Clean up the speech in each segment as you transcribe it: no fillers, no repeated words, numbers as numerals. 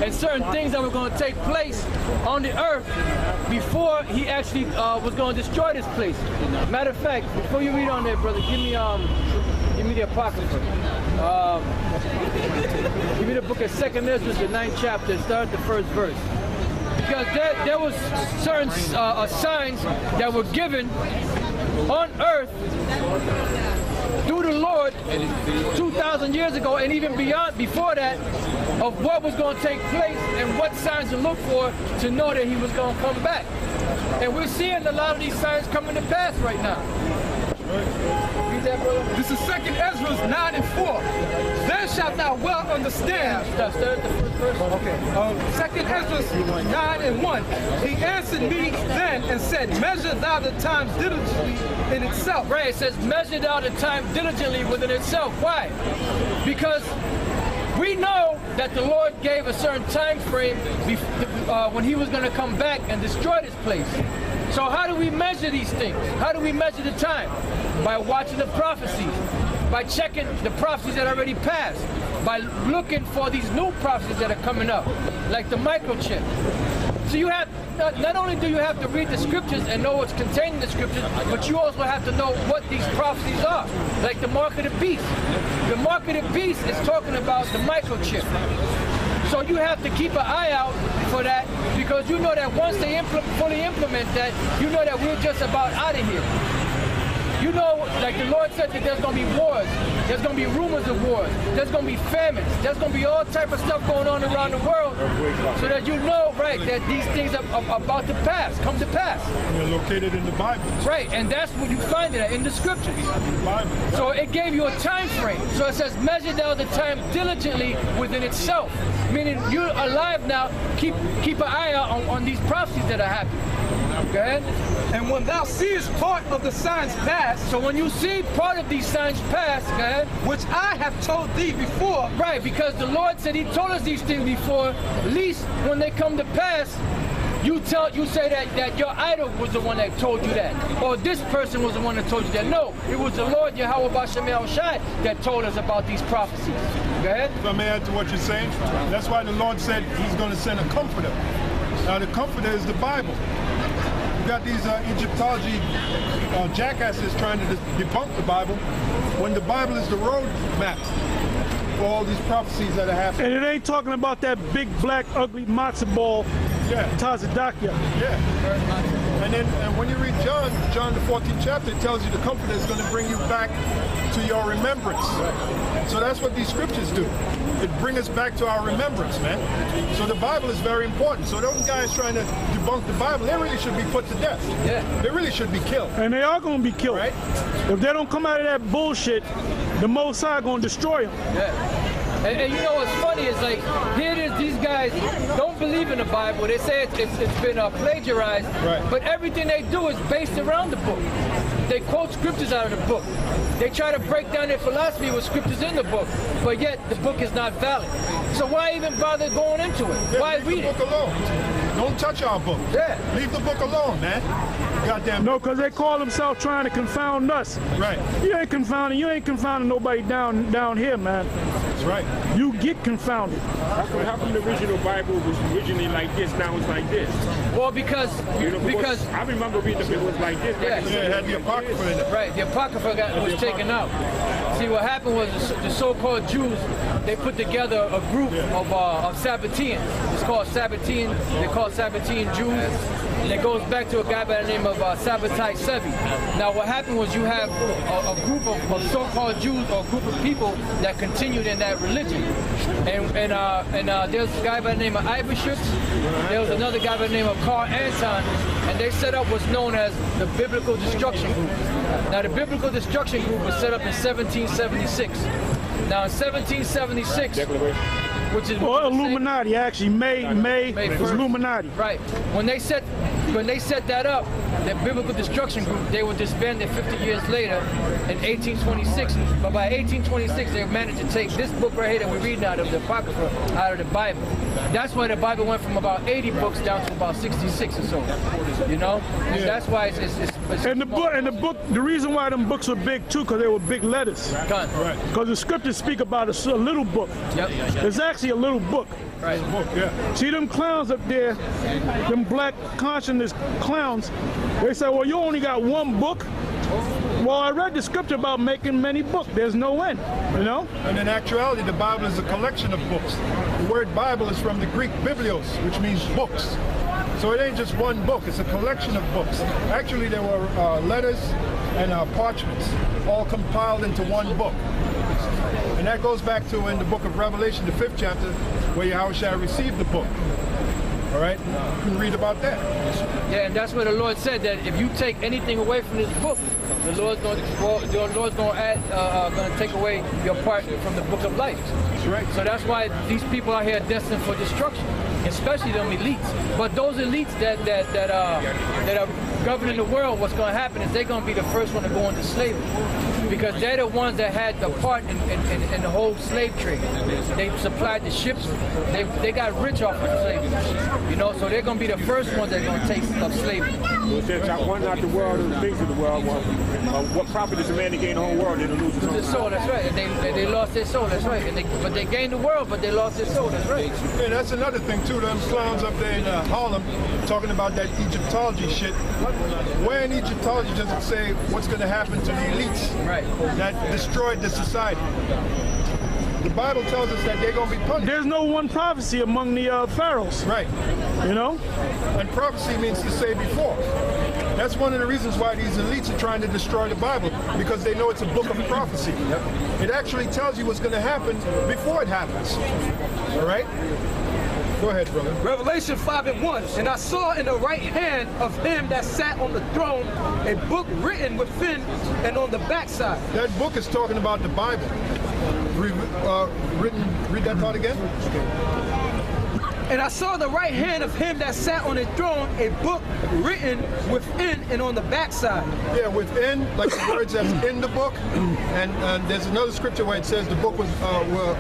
and certain things that were going to take place on the earth before he actually was going to destroy this place. Matter of fact, before you read on there, brother, give me the Apocrypha. Give me the book of 2nd Ezra, the 9th chapter, start the 1st verse. Because there was certain signs that were given on earth through the Lord 2,000 years ago, and even beyond, before that, of what was going to take place and what signs to look for to know that he was going to come back. And we're seeing a lot of these signs coming to pass right now. Read that, brother. This is 2nd Ezra 9 and 4. Then shalt thou well understand. Start at the first verse. Okay. 2nd Ezra 9 and 1. He answered me then and said, measure thou the times diligently in itself. Right, it says, measure thou the time diligently within itself. Why? Because we know that the Lord gave a certain time frame when he was going to come back and destroy this place. So how do we measure these things? How do we measure the time? By watching the prophecies, by checking the prophecies that already passed, by looking for these new prophecies that are coming up, like the microchip. So you have, not only do you have to read the scriptures and know what's contained in the scriptures, but you also have to know what these prophecies are, like the mark of the beast. The mark of the beast is talking about the microchip. So you have to keep an eye out for that, because you know that once they fully implement that, you know that we're just about out of here. You know, like the Lord said, that there's going to be wars, there's going to be rumors of wars, there's going to be famines, there's going to be all type of stuff going on around the world, so that you know, right, that these things are about to pass, come to pass. They're located in the Bible. Right, and that's what you find it in the scriptures. The Bible. So it gave you a time frame. So it says, measure thou the time diligently within itself. Meaning you're alive now, keep an eye out on these prophecies that are happening. Okay? And when thou seest part of the signs pass, so when you see part of these signs pass, okay, which I have told thee before, right, because the Lord said he told us these things before, at least when they come to pass, you say that your idol was the one that told you that, or this person was the one that told you that. No, it was the Lord Yahweh Bashem El Shai that told us about these prophecies. Go ahead. If I may add to what you're saying, that's why the Lord said he's going to send a comforter. Now the comforter is the Bible. You got these Egyptology jackasses trying to debunk the Bible, when the Bible is the road map for all these prophecies that are happening. And it ain't talking about that big, black, ugly matzo ball, Tazadakia. Yeah. And when you read John the 14th chapter, it tells you the Comforter is going to bring you back to your remembrance. So that's what these scriptures do. It brings us back to our remembrance, man. So the Bible is very important. So those guys trying to debunk the Bible, they really should be put to death. Yeah. They really should be killed. And they are going to be killed. Right? If they don't come out of that bullshit, the Most High going to destroy them. Yeah. And you know what's funny is, like, here it is, these guys don't believe in the Bible. They say it's been plagiarized, but everything they do is based around the book. They quote scriptures out of the book. They try to break down their philosophy with scriptures in the book, but yet the book is not valid. So why even bother going into it? Yeah, why read the it? book alone. Don't touch our book. Yeah. Leave the book alone, man. Goddamn. No, because they call themselves trying to confound us. Right. You ain't confounding nobody down here, man. That's right. You get confounded. How come the original Bible was originally like this, now it's like this? Well, because I remember reading the Bible was like this. Yeah, it had the Apocrypha in it. Right, the Apocrypha was taken out. See, what happened was the so-called Jews, they put together a group of Sabbateans. It's called Sabbatean. They're called Sabbatean Jews. And it goes back to a guy by the name of Sabbatai Sevi. Now, what happened was you have a group of so-called Jews, or a group of people that continued in that religion. And there's a guy by the name of Ibershitz. There was another guy by the name of Carl Anton, and they set up what's known as the Biblical Destruction Group. Now, the Biblical Destruction Group was set up in 1776. Now, in 1776, which is Illuminati, actually, May was Illuminati. Right. When they set that up, the Biblical Destruction Group, they were disbanded 50 years later in 1826. But by 1826, they managed to take this book right here that we're reading out of the Apocrypha, out of the Bible. That's why the Bible went from about 80 books down to about 66 or so. You know, and that's why it's and the book. The reason why them books were big too, because they were big letters. Right. Because the scriptures speak about a little book. Yep. It's actually a little book. Right. It's a book, yeah. See them clowns up there, them black consciousness clowns, they say, well, you only got one book. Well, I read the scripture about making many books. There's no end, you know? And in actuality, the Bible is a collection of books. The word Bible is from the Greek biblios, which means books. So it ain't just one book, it's a collection of books. Actually, there were letters and parchments, all compiled into one book. And that goes back to in the book of Revelation, the 5th chapter, where Yahushua received the book. All right, you can read about that. Yeah, and that's where the Lord said that if you take anything away from this book, the Lord's going to take away your part from the book of life. That's right. So that's why these people out here are destined for destruction, especially them elites. But those elites that are governing the world, what's going to happen is they're going to be the first one to go into slavery, because they're the ones that had the part in the whole slave trade. They supplied the ships. They got rich off of slavery, you know. So they're going to be the first ones that are going to take up slavery. Since I won not the world and the things of the world, what profit is a man to gain the whole world and to lose his own soul? That's right. And they lost their soul. That's right. But they gained the world, but they lost their soul. That's right. And that's another thing too. Them clowns up there in Harlem talking about that Egyptology shit. Where in Egyptology does it say what's going to happen to the elites that destroyed the society? The Bible tells us that they're going to be punished. There's no one prophecy among the pharaohs. Right. You know? And prophecy means to say before. That's one of the reasons why these elites are trying to destroy the Bible, because they know it's a book of prophecy. It actually tells you what's going to happen before it happens. All right? Go ahead, brother. Revelation 5:1. And I saw in the right hand of him that sat on the throne a book written within and on the backside. That book is talking about the Bible. Read that part again. And I saw the right hand of him that sat on the throne, a book written within and on the backside. Yeah, within, like the words that's in the book. And there's another scripture where it says the book was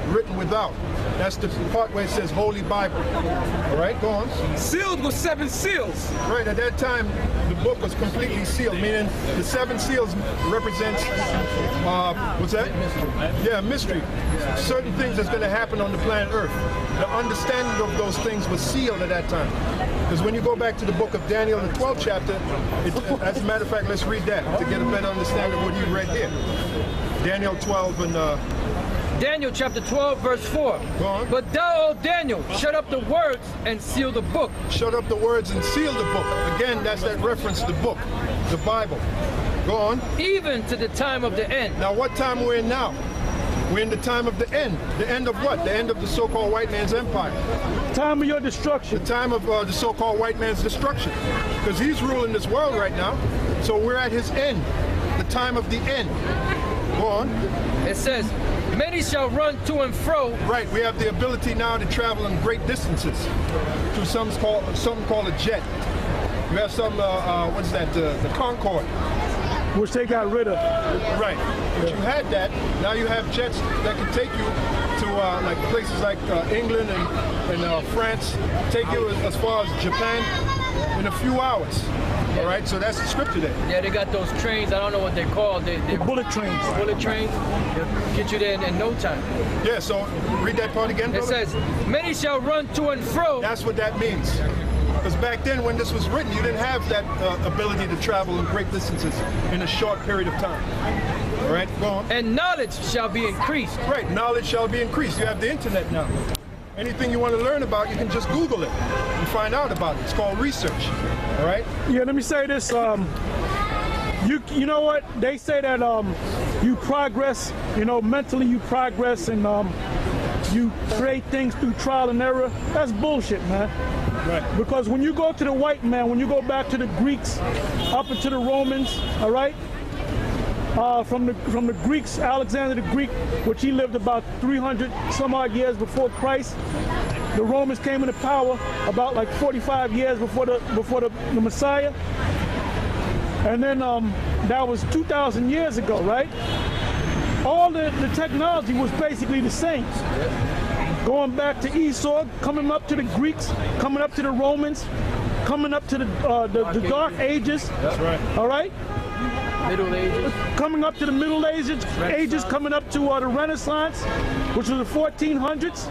written without. That's the part where it says Holy Bible. All right, go on. Sealed with 7 seals. Right, at that time, the book was completely sealed, meaning the 7 seals represents, what's that? Yeah, mystery. Certain things that's going to happen on the planet Earth. The understanding of those things was sealed at that time. Because when you go back to the book of Daniel, the 12th chapter, as a matter of fact, let's read that to get a better understanding of what you read here. Daniel 12 and... Daniel chapter 12, verse 4. Go on. But thou, O Daniel, shut up the words and seal the book. Shut up the words and seal the book. Again, that's that reference to the book, the Bible. Go on. Even to the time of the end. Now, what time we're in now? We're in the time of the end. The end of what? The end of the so-called white man's empire. Time of your destruction. The time of the so-called white man's destruction. Because he's ruling this world right now. So we're at his end. The time of the end. Go on. It says, many shall run to and fro. Right, we have the ability now to travel in great distances through something called a jet. You have some, what's that, the Concorde. Which they got rid of. Right, but you had that. Now you have jets that can take you to like places like England and France, take you as far as Japan in a few hours. All right, so that's the scripture there. Yeah, they got those trains. I don't know what they're called. They're bullet trains. Bullet trains. They'll get you there in no time. Yeah, so read that part again, brother. It says, many shall run to and fro. That's what that means. Because back then, when this was written, you didn't have that ability to travel in great distances in a short period of time. All right, go on. And knowledge shall be increased. Right, knowledge shall be increased. You have the internet now. Anything you want to learn about, you can just Google it and find out about it. It's called research. All right? Yeah, let me say this. You know what? They say that you progress, you know, mentally you progress and you create things through trial and error. That's bullshit, man. Right. Because when you go to the white man, when you go back to the Greeks, up into the Romans, all right? From the Greeks, Alexander the Greek, which he lived about 300 some odd years before Christ. The Romans came into power about like 45 years before the Messiah. And then that was 2,000 years ago, right? All the technology was basically the same. Going back to Esau, coming up to the Greeks, coming up to the Romans, coming up to the Dark Ages. That's right. All right? Middle Ages. Coming up to the Middle Ages, coming up to the Renaissance, which was the 1400s.